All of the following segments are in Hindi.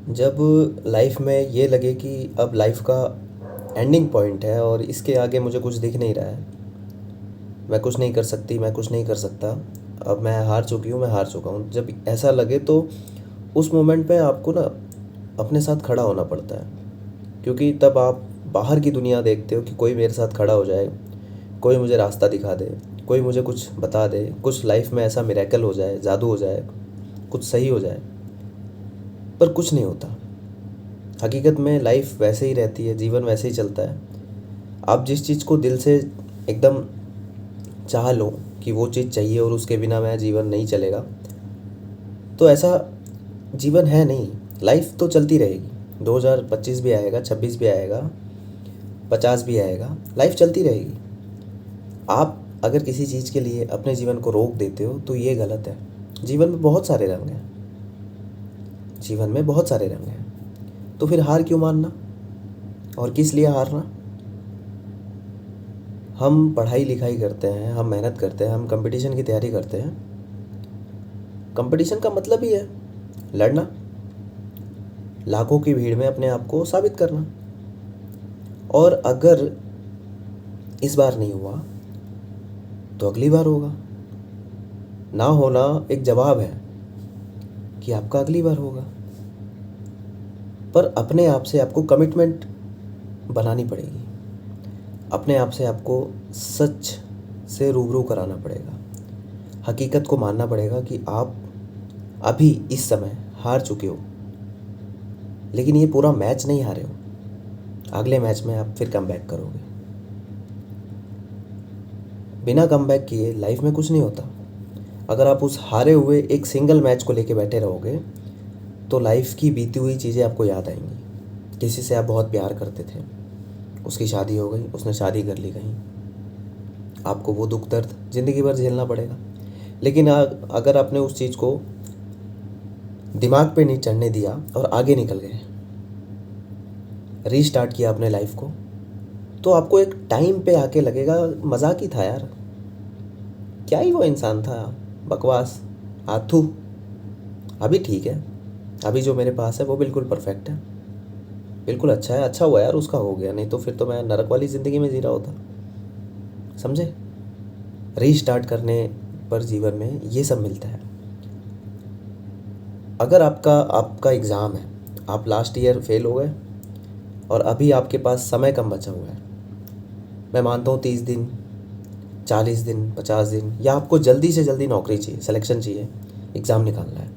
जब लाइफ में ये लगे कि अब लाइफ का एंडिंग पॉइंट है और इसके आगे मुझे कुछ दिख नहीं रहा है, मैं कुछ नहीं कर सकती, मैं कुछ नहीं कर सकता, अब मैं हार चुकी हूँ, मैं हार चुका हूँ, जब ऐसा लगे तो उस मोमेंट पे आपको ना अपने साथ खड़ा होना पड़ता है। क्योंकि तब आप बाहर की दुनिया देखते हो कि कोई मेरे साथ खड़ा हो जाए, कोई मुझे रास्ता दिखा दे, कोई मुझे कुछ बता दे, कुछ लाइफ में ऐसा मिरेकल हो जाए, जादू हो जाए, कुछ सही हो जाए। पर कुछ नहीं होता। हकीकत में लाइफ वैसे ही रहती है, जीवन वैसे ही चलता है। आप जिस चीज़ को दिल से एकदम चाह लो कि वो चीज़ चाहिए और उसके बिना मेरा जीवन नहीं चलेगा, तो ऐसा जीवन है नहीं। लाइफ तो चलती रहेगी, 2025 भी आएगा, 26 भी आएगा, 50 भी आएगा, लाइफ चलती रहेगी। आप अगर किसी चीज़ के लिए अपने जीवन को रोक देते हो तो ये गलत है। जीवन में बहुत सारे रंग हैं, जीवन में बहुत सारे रंग हैं। तो फिर हार क्यों मानना, और किस लिए हारना। हम पढ़ाई लिखाई करते हैं, हम मेहनत करते हैं, हम कंपटीशन की तैयारी करते हैं। कंपटीशन का मतलब ही है लड़ना, लाखों की भीड़ में अपने आप को साबित करना। और अगर इस बार नहीं हुआ तो अगली बार होगा। ना होना एक जवाब है कि आपका अगली बार होगा। पर अपने आप से आपको कमिटमेंट बनानी पड़ेगी, अपने आप से आपको सच से रूबरू कराना पड़ेगा, हकीकत को मानना पड़ेगा कि आप अभी इस समय हार चुके हो, लेकिन ये पूरा मैच नहीं हारे हो। अगले मैच में आप फिर कम बैक करोगे। बिना कम बैक किए लाइफ में कुछ नहीं होता। अगर आप उस हारे हुए एक सिंगल मैच को लेके बैठे रहोगे तो लाइफ की बीती हुई चीज़ें आपको याद आएंगी। किसी से आप बहुत प्यार करते थे, उसकी शादी हो गई, उसने शादी कर ली कहीं, आपको वो दुख दर्द ज़िंदगी भर झेलना पड़ेगा। लेकिन अगर आपने उस चीज़ को दिमाग पे नहीं चढ़ने दिया और आगे निकल गए, रीस्टार्ट किया अपने लाइफ को, तो आपको एक टाइम पे आके लगेगा मजाक ही था यार, क्या ही वो इंसान था, बकवास, आथू। अभी ठीक है, अभी जो मेरे पास है वो बिल्कुल परफेक्ट है, बिल्कुल अच्छा है। अच्छा हुआ यार उसका हो गया, नहीं तो फिर तो मैं नरक वाली ज़िंदगी में जी रहा होता। समझे। रीस्टार्ट करने पर जीवन में ये सब मिलता है। अगर आपका आपका एग्ज़ाम है, आप लास्ट ईयर फेल हो गए और अभी आपके पास समय कम बचा हुआ है, मैं मानता हूँ 30 दिन, 40 दिन, 50 दिन, या आपको जल्दी से जल्दी नौकरी चाहिए, सिलेक्शन चाहिए, एग्ज़ाम निकालना है,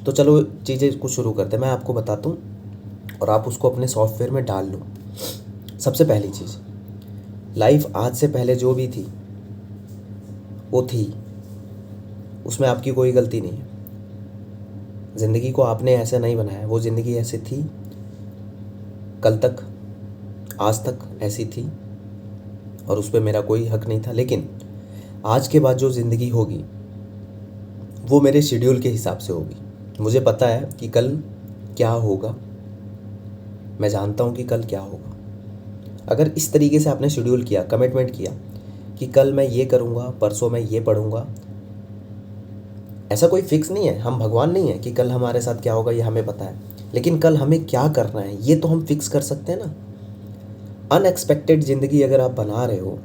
तो चलो चीज़ें कुछ शुरू करते हैं। मैं आपको बताता हूँ और आप उसको अपने सॉफ्टवेयर में डाल लो। सबसे पहली चीज़, लाइफ आज से पहले जो भी थी वो थी, उसमें आपकी कोई गलती नहीं है। ज़िंदगी को आपने ऐसा नहीं बनाया, वो ज़िंदगी ऐसी थी, कल तक, आज तक ऐसी थी, और उस पर मेरा कोई हक नहीं था। लेकिन आज के बाद जो ज़िंदगी होगी वो मेरे शेड्यूल के हिसाब से होगी। मुझे पता है कि कल क्या होगा, मैं जानता हूँ कि कल क्या होगा। अगर इस तरीके से आपने शेड्यूल किया, कमिटमेंट किया कि कल मैं ये करूँगा, परसों मैं ये पढ़ूँगा, ऐसा कोई फिक्स नहीं है, हम भगवान नहीं है कि कल हमारे साथ क्या होगा ये हमें पता है, लेकिन कल हमें क्या करना है ये तो हम फिक्स कर सकते हैं ना। अनएक्सपेक्टेड ज़िंदगी अगर आप बना रहे हो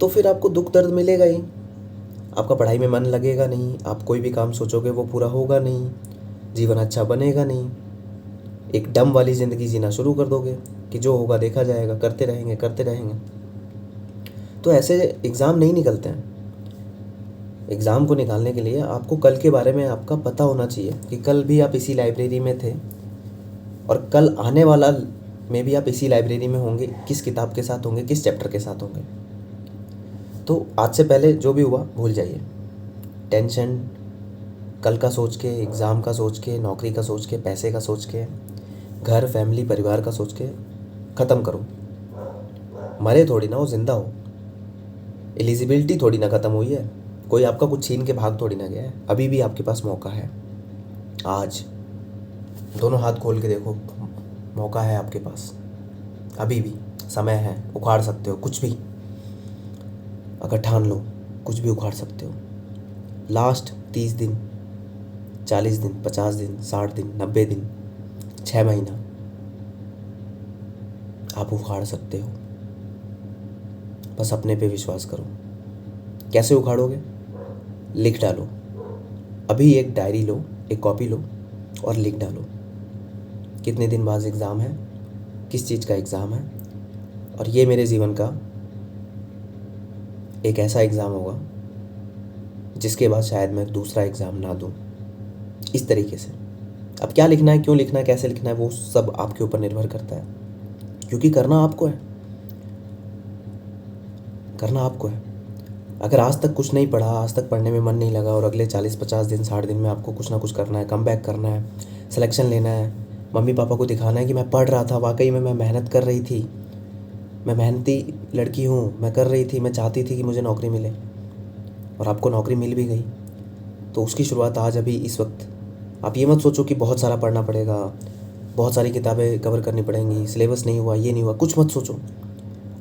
तो फिर आपको दुख दर्द मिलेगा ही, आपका पढ़ाई में मन लगेगा नहीं, आप कोई भी काम सोचोगे वो पूरा होगा नहीं, जीवन अच्छा बनेगा नहीं, एक डम वाली ज़िंदगी जीना शुरू कर दोगे कि जो होगा देखा जाएगा, करते रहेंगे करते रहेंगे। तो ऐसे एग्ज़ाम नहीं निकलते हैं। एग्ज़ाम को निकालने के लिए आपको कल के बारे में आपका पता होना चाहिए कि कल भी आप इसी लाइब्रेरी में थे और कल आने वाला में भी आप इसी लाइब्रेरी में होंगे। किस किताब के साथ होंगे, किस चैप्टर के साथ होंगे। तो आज से पहले जो भी हुआ भूल जाइए। टेंशन कल का सोच के, एग्ज़ाम का सोच के, नौकरी का सोच के, पैसे का सोच के, घर फैमिली परिवार का सोच के ख़त्म करो। मरे थोड़ी ना हो, ज़िंदा हो। एलिजिबिलिटी थोड़ी ना ख़त्म हुई है, कोई आपका कुछ छीन के भाग थोड़ी ना गया है। अभी भी आपके पास मौका है। आज दोनों हाथ खोल के देखो, मौका है आपके पास, अभी भी समय है, उखाड़ सकते हो कुछ भी। अगर ठान लो कुछ भी उखाड़ सकते हो। लास्ट 30 दिन, 40 दिन, 50 दिन, 60 दिन, 90 दिन, 6 महीना आप उखाड़ सकते हो। बस अपने पे विश्वास करो। कैसे उखाड़ोगे? लिख डालो। अभी एक डायरी लो, एक कॉपी लो और लिख डालो कितने दिन बाद एग्ज़ाम है, किस चीज़ का एग्ज़ाम है, और ये मेरे जीवन का एक ऐसा एग्ज़ाम होगा जिसके बाद शायद मैं दूसरा एग्ज़ाम ना दूँ। इस तरीके से। अब क्या लिखना है, क्यों लिखना है, कैसे लिखना है, वो सब आपके ऊपर निर्भर करता है, क्योंकि करना आपको है। करना आपको है। अगर आज तक कुछ नहीं पढ़ा, आज तक पढ़ने में मन नहीं लगा और अगले 40-50 दिन 60 दिन में आपको कुछ ना कुछ करना है, कम बैक करना है, सिलेक्शन लेना है, मम्मी पापा को दिखाना है कि मैं पढ़ रहा था, वाकई में मैं मेहनत कर रही थी, मैं मेहनती लड़की हूँ, मैं कर रही थी, मैं चाहती थी कि मुझे नौकरी मिले और आपको नौकरी मिल भी गई, तो उसकी शुरुआत आज अभी इस वक्त। आप ये मत सोचो कि बहुत सारा पढ़ना पड़ेगा, बहुत सारी किताबें कवर करनी पड़ेंगी, सिलेबस नहीं हुआ, ये नहीं हुआ, कुछ मत सोचो।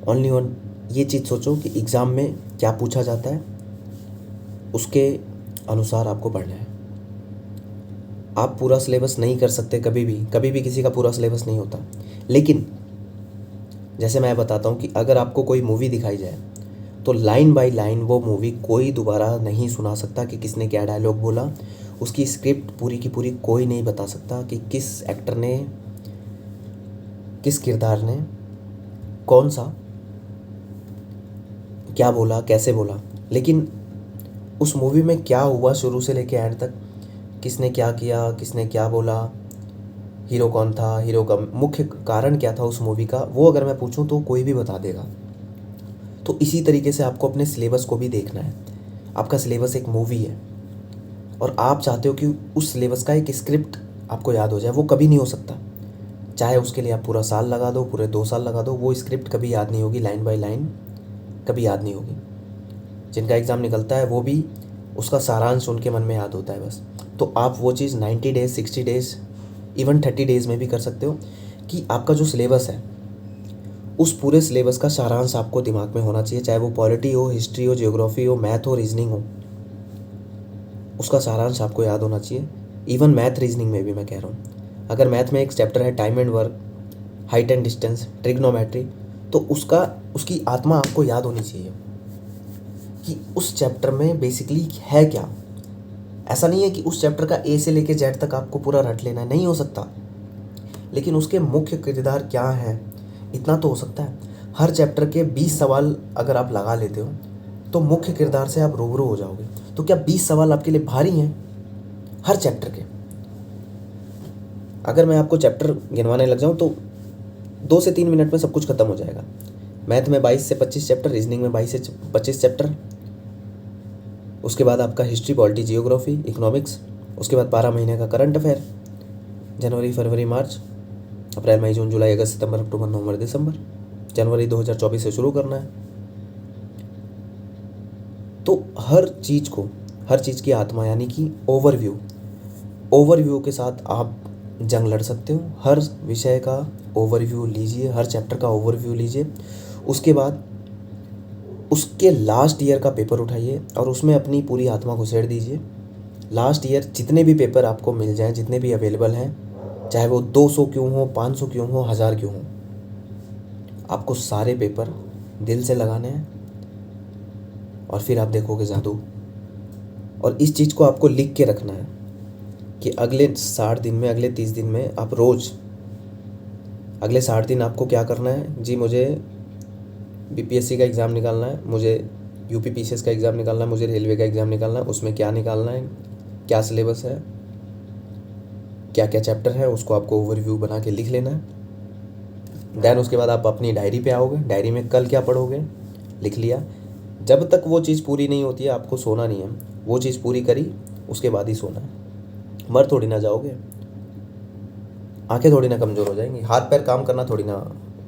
ओनली वन ये चीज़ सोचो कि एग्ज़ाम में क्या पूछा जाता है, उसके अनुसार आपको पढ़ना है। आप पूरा सिलेबस नहीं कर सकते, कभी भी किसी का पूरा सिलेबस नहीं होता, लेकिन जैसे मैं बताता हूँ कि अगर आपको कोई मूवी दिखाई जाए तो लाइन बाय लाइन वो मूवी कोई दोबारा नहीं सुना सकता कि किसने क्या डायलॉग बोला, उसकी स्क्रिप्ट पूरी की पूरी कोई नहीं बता सकता कि किस एक्टर ने, किस किरदार ने कौन सा क्या बोला, कैसे बोला, लेकिन उस मूवी में क्या हुआ शुरू से लेके एंड तक, किसने क्या किया, किसने क्या बोला, हीरो कौन था, हीरो का मुख्य कारण क्या था उस मूवी का, वो अगर मैं पूछूं तो कोई भी बता देगा। तो इसी तरीके से आपको अपने सिलेबस को भी देखना है। आपका सिलेबस एक मूवी है और आप चाहते हो कि उस सिलेबस का एक स्क्रिप्ट आपको याद हो जाए, वो कभी नहीं हो सकता। चाहे उसके लिए आप पूरा साल लगा दो, पूरे 2 साल लगा दो, वो स्क्रिप्ट कभी याद नहीं होगी, लाइन बाय लाइन कभी याद नहीं होगी। जिनका एग्ज़ाम निकलता है वो भी उसका सारांश उनके मन में याद होता है बस। तो आप वो चीज़ 90 डेज़, 60 डेज़, इवन 30 डेज़ में भी कर सकते हो कि आपका जो सिलेबस है उस पूरे सिलेबस का सारांश आपको दिमाग में होना चाहिए, चाहे वो पॉलिटी हो, हिस्ट्री हो, ज्योग्राफी हो, मैथ हो, रीजनिंग हो, उसका सारांश आपको याद होना चाहिए। इवन मैथ रीजनिंग में भी मैं कह रहा हूँ, अगर मैथ में एक चैप्टर है time and work, height and distance, trigonometry, तो उसकी आत्मा आपको याद होनी चाहिए कि उस चैप्टर में बेसिकली है क्या। ऐसा नहीं है कि उस चैप्टर का ए से लेके जेड तक आपको पूरा रट लेना है, नहीं हो सकता, लेकिन उसके मुख्य किरदार क्या हैं इतना तो हो सकता है। हर चैप्टर के 20 सवाल अगर आप लगा लेते हो तो मुख्य किरदार से आप रूबरू हो जाओगे। तो क्या 20 सवाल आपके लिए भारी हैं हर चैप्टर के? अगर मैं आपको चैप्टर गिनवाने लग जाऊं तो 2 से 3 मिनट में सब कुछ खत्म हो जाएगा। मैथ में 22 से 25 चैप्टर, रीजनिंग में 22 से 25 चैप्टर, उसके बाद आपका हिस्ट्री, पॉलिटी, जियोग्राफी, इकोनॉमिक्स, उसके बाद 12 महीने का करंट अफेयर, जनवरी, फरवरी, मार्च, अप्रैल, मई, जून, जुलाई, अगस्त, सितंबर, अक्टूबर, नवंबर, दिसंबर, जनवरी 2024 से शुरू करना है। तो हर चीज़ की आत्मा यानी कि ओवरव्यू के साथ आप जंग लड़ सकते हो। हर विषय का ओवरव्यू लीजिए, हर चैप्टर का ओवरव्यू लीजिए, उसके बाद उसके लास्ट ईयर का पेपर उठाइए और उसमें अपनी पूरी आत्मा घुसेड़ दीजिए। लास्ट ईयर जितने भी पेपर आपको मिल जाएं, जितने भी अवेलेबल हैं, चाहे वो 200 क्यों हो, 500 क्यों हो, 1000 क्यों हो, आपको सारे पेपर दिल से लगाने हैं और फिर आप देखोगे जादू। और इस चीज़ को आपको लिख के रखना है कि अगले 60 दिन में, अगले 30 दिन में आप रोज़, अगले 60 दिन आपको क्या करना है जी, मुझे बीपीएससी का एग्ज़ाम निकालना है, मुझे यूपीपीसीएस का एग्ज़ाम निकालना है, मुझे रेलवे का एग्ज़ाम निकालना है, उसमें क्या निकालना है, क्या सिलेबस है, क्या क्या चैप्टर है, उसको आपको ओवरव्यू बना के लिख लेना है। देन उसके बाद आप अपनी डायरी पे आओगे, डायरी में कल क्या पढ़ोगे लिख लिया। जब तक वो चीज़ पूरी नहीं होती है आपको सोना नहीं है, वो चीज़ पूरी करी उसके बाद ही सोना है। मर थोड़ी ना जाओगे, आंखें थोड़ी ना कमज़ोर हो जाएंगी, हाथ पैर काम करना थोड़ी ना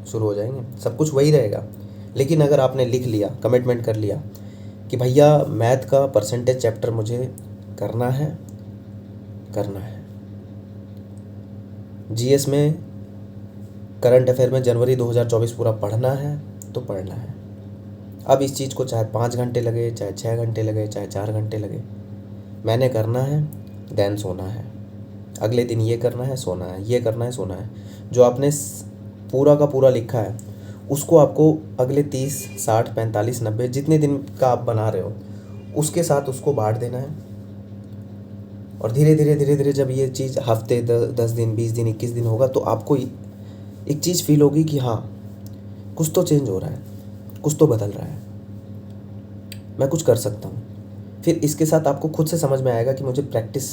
शुरू हो जाएंगे, सब कुछ वही रहेगा। लेकिन अगर आपने लिख लिया, कमिटमेंट कर लिया कि भैया मैथ का परसेंटेज चैप्टर मुझे करना है, करना है, जीएस में, करंट अफेयर में जनवरी 2024 पूरा पढ़ना है तो पढ़ना है। अब इस चीज़ को चाहे 5 घंटे लगे, चाहे 6 घंटे लगे, चाहे 4 घंटे लगे, मैंने करना है, देन सोना है। अगले दिन ये करना है, सोना है, ये करना है, सोना है। जो आपने पूरा का पूरा लिखा है उसको आपको अगले 30, 60, 45, 90 जितने दिन का आप बना रहे हो उसके साथ उसको बांट देना है। और धीरे धीरे धीरे धीरे जब ये चीज़ हफ्ते 10 दिन, 20 दिन, 21 दिन होगा तो आपको एक चीज़ फील होगी कि हाँ, कुछ तो चेंज हो रहा है, कुछ तो बदल रहा है, मैं कुछ कर सकता हूँ। फिर इसके साथ आपको खुद से समझ में आएगा कि मुझे प्रैक्टिस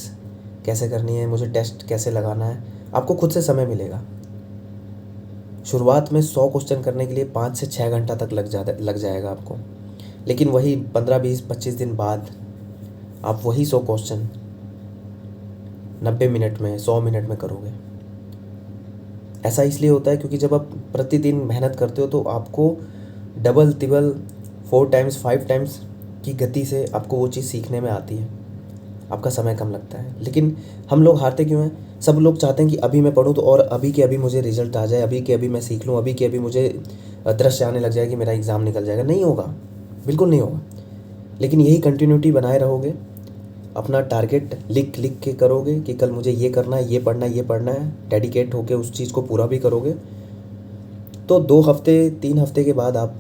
कैसे करनी है, मुझे टेस्ट कैसे लगाना है। आपको खुद से समय मिलेगा। शुरुआत में 100 क्वेश्चन करने के लिए 5 से 6 घंटा तक लग जाएगा आपको, लेकिन वही 15, 20, 25 दिन बाद आप वही 100 क्वेश्चन 90 मिनट में, 100 मिनट में करोगे। ऐसा इसलिए होता है क्योंकि जब आप प्रतिदिन मेहनत करते हो तो आपको डबल तिबल 4 टाइम्स 5 टाइम्स की गति से आपको वो चीज़ सीखने में आती है। आपका समय कम लगता है। लेकिन हम लोग हारते क्यों हैं? सब लोग चाहते हैं कि अभी मैं पढूं तो और अभी के अभी मुझे रिजल्ट आ जाए, अभी के अभी मैं सीख लूं, अभी के अभी मुझे दृश्य आने लग जाए कि मेरा एग्ज़ाम निकल जाएगा। नहीं होगा, बिल्कुल नहीं होगा। लेकिन यही कंटिन्यूटी बनाए रहोगे, अपना टारगेट लिख लिख के करोगे कि कल मुझे ये करना है, ये पढ़ना है, ये पढ़ना है, डेडिकेट होकर उस चीज़ को पूरा भी करोगे, तो 2 हफ्ते 3 हफ्ते के बाद आप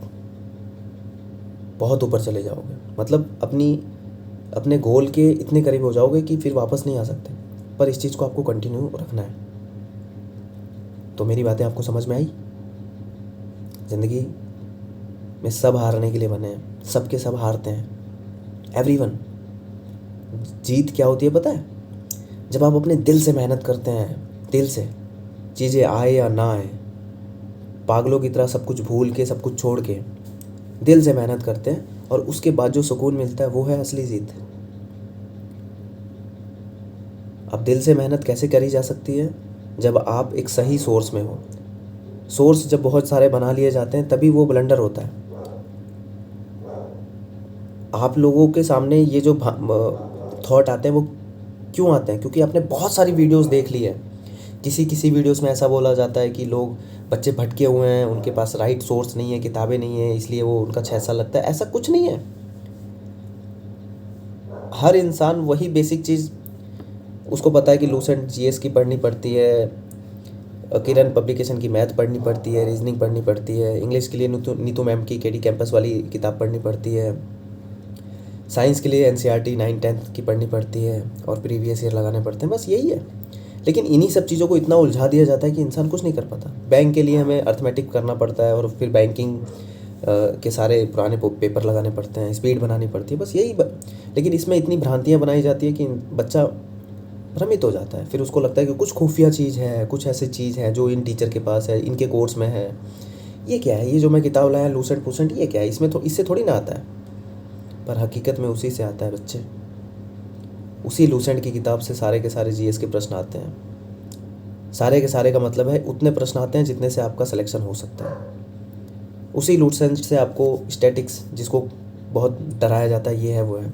बहुत ऊपर चले जाओगे। मतलब अपने गोल के इतने करीब हो जाओगे कि फिर वापस नहीं आ सकते। पर इस चीज़ को आपको कंटिन्यू रखना है। तो मेरी बातें आपको समझ में आई? ज़िंदगी में सब हारने के लिए बने हैं, सबके सब हारते हैं, एवरीवन। जीत क्या होती है पता है? जब आप अपने दिल से मेहनत करते हैं, दिल से, चीज़ें आए या ना आए, पागलों की तरह सब कुछ भूल के, सब कुछ छोड़ के दिल से मेहनत करते हैं और उसके बाद जो सुकून मिलता है वो है असली जीत। अब दिल से मेहनत कैसे करी जा सकती है? जब आप एक सही सोर्स में हो। सोर्स जब बहुत सारे बना लिए जाते हैं तभी वो ब्लंडर होता है। आप लोगों के सामने ये जो थॉट आते हैं वो क्यों आते हैं? क्योंकि आपने बहुत सारी वीडियोस देख ली है। किसी वीडियोस में ऐसा बोला जाता है कि लोग, बच्चे भटके हुए हैं, उनके पास राइट सोर्स नहीं है, किताबें नहीं है, इसलिए वो उनका 6 साल लगता है। ऐसा कुछ नहीं है। हर इंसान वही बेसिक चीज़ उसको पता है कि लूसेंट जीएस की पढ़नी पड़ती है, किरण पब्लिकेशन की मैथ पढ़नी पड़ती है, रीजनिंग पढ़नी पड़ती है, इंग्लिश के लिए नीतू मैम की केडी कैंपस वाली किताब पढ़नी पड़ती है, साइंस के लिए एनसीईआरटी 9, 10 की पढ़नी पड़ती है और प्रीवियस ईयर लगाने पड़ते हैं। बस यही है। लेकिन इन्हीं सब चीज़ों को इतना उलझा दिया जाता है कि इंसान कुछ नहीं कर पाता। बैंक के लिए हमें अर्थमेटिक करना पड़ता है और फिर बैंकिंग के सारे पुराने पेपर लगाने पड़ते हैं, स्पीड बनानी पड़ती है, बस यही लेकिन इसमें इतनी भ्रांतियाँ बनाई जाती है कि बच्चा भ्रमित हो जाता है। फिर उसको लगता है कि कुछ खुफिया चीज़ है, कुछ ऐसी चीज़ है जो इन टीचर के पास है, इनके कोर्स में है। ये क्या है? ये जो मैं किताब लाया लूसेंट पुसेंट, ये क्या है? इससे थोड़ी ना आता है। पर हकीकत में उसी से आता है बच्चे। उसी लूसेंट की किताब से सारे के सारे जीएस के प्रश्न आते हैं। सारे के सारे का मतलब है उतने प्रश्न आते हैं जितने से आपका सिलेक्शन हो सकता है। उसी लूसेंट से आपको स्टैटिक्स, जिसको बहुत डराया जाता है, ये है वो है।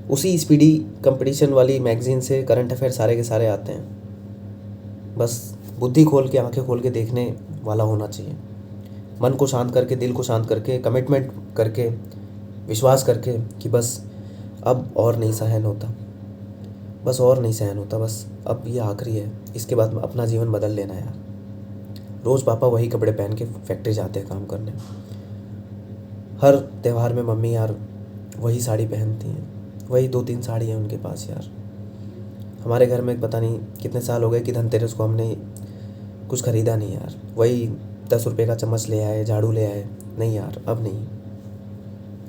उसी स्पीडी कंपटीशन वाली मैगजीन से करंट अफेयर सारे के सारे आते हैं। बस बुद्धि खोल के, आंखें खोल के देखने वाला होना चाहिए। मन को शांत करके, दिल को शांत करके, कमिटमेंट करके, विश्वास करके कि बस अब और नहीं सहन होता, बस और नहीं सहन होता, बस अब ये आखिरी है, इसके बाद अपना जीवन बदल लेना यार। रोज़ पापा वही कपड़े पहन के फैक्ट्री जाते हैं काम करने। हर त्यौहार में मम्मी यार वही साड़ी पहनती हैं, वही 2-3 साड़ी हैं उनके पास यार। हमारे घर में पता नहीं कितने साल हो गए कि धनतेरस को हमने कुछ ख़रीदा नहीं यार। वही 10 रुपये का चम्मच ले आए, झाड़ू ले आए। नहीं यार, अब नहीं।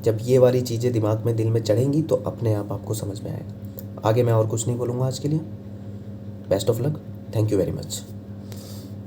जब ये वाली चीज़ें दिमाग में, दिल में चढ़ेंगी तो अपने आप आपको समझ में आएगा। आगे मैं और कुछ नहीं बोलूँगा आज के लिए। Best of luck. Thank you very much.